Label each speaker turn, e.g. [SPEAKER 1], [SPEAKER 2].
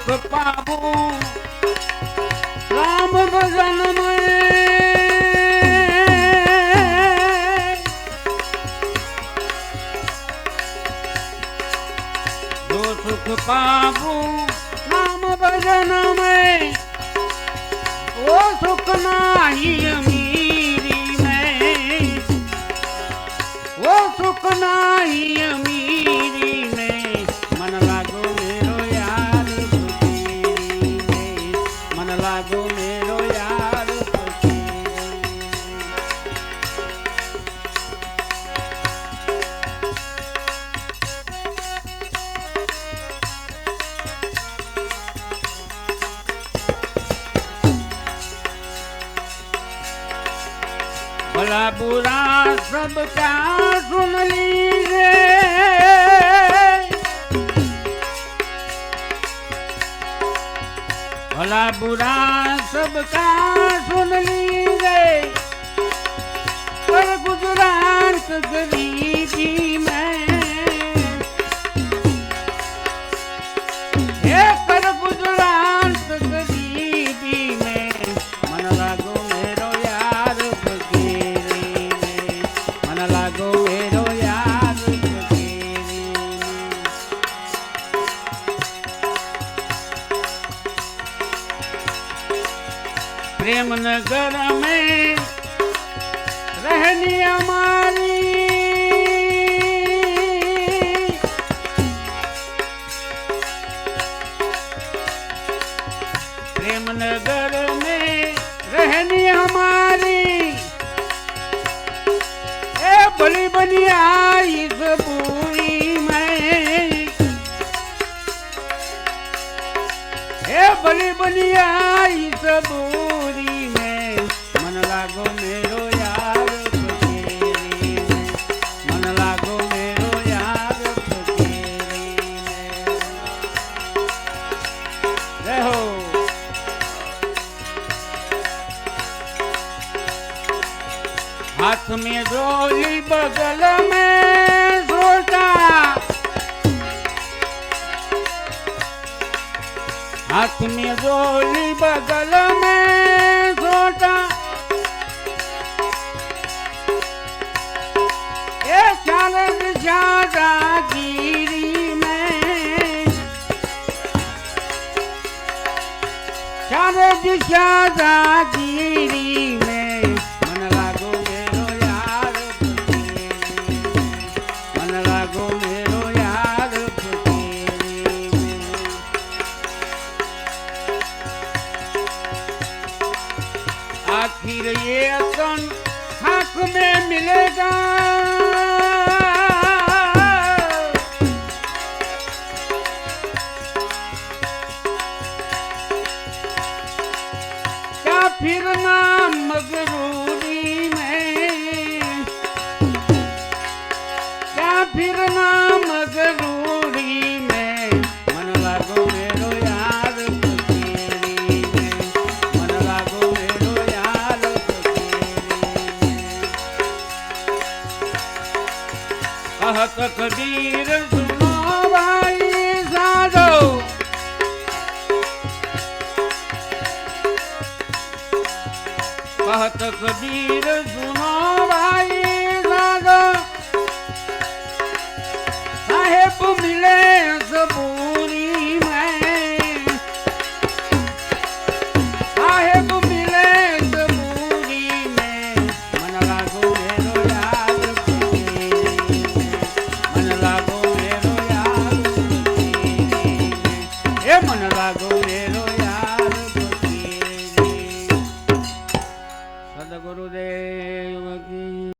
[SPEAKER 1] सुख पाबू राम भजन में जो सुख पाबू राम भजन में वो सुख नाही अमीरी में वो सुख नाही अमीरी में मन लागो मेरो यार फकीरी में मन लागो मेरो यार फकीरी भला बुरा सब क्या सुन लीजिए भला बुरा सब का सुन लीजिए पर गुजरात गरीबी में हे कर गुजरात गरीबी में मन लागो मेरो यार फकीरी में मन लागो मेरो यार फकीरी में प्रेम नगर में रहनी हमारी प्रेम नगर में रहनी हमारी ए भली बनी आई सबूरी में ए भली बनी आई सबूरी में मन लागो मेरो यार फकीरी में मन लागो मेरो यार फकीरी में रहो हाथ में झोली बगल में सोटा हाथ में झोली बगल में सोटा ये चालक ज्यादा गिरी में चालक ज्यादा गिरी में मन लागो मेरो यार फकीरी में मन लागो मेरो यार फकीरी में आखिर ये असन हक में मिलेगा क्या फिर नाम मगरूरी में क्या फिर नाम मगरूरी में मन लागो मेरो यार फकीरी में मन लागो मेरो यार फकीरी में कहत कबीर सुनो भाई साधो कहत कबीर सुनो भाई साधो साहेब मिले सबूरी में साहेब मिले सबूरी में मन लागो मेरो यार फकीरी में मन लागो मेरो यार फकीरी में हे मन लागो मेरो यार फकीरी सद्गुरुदेव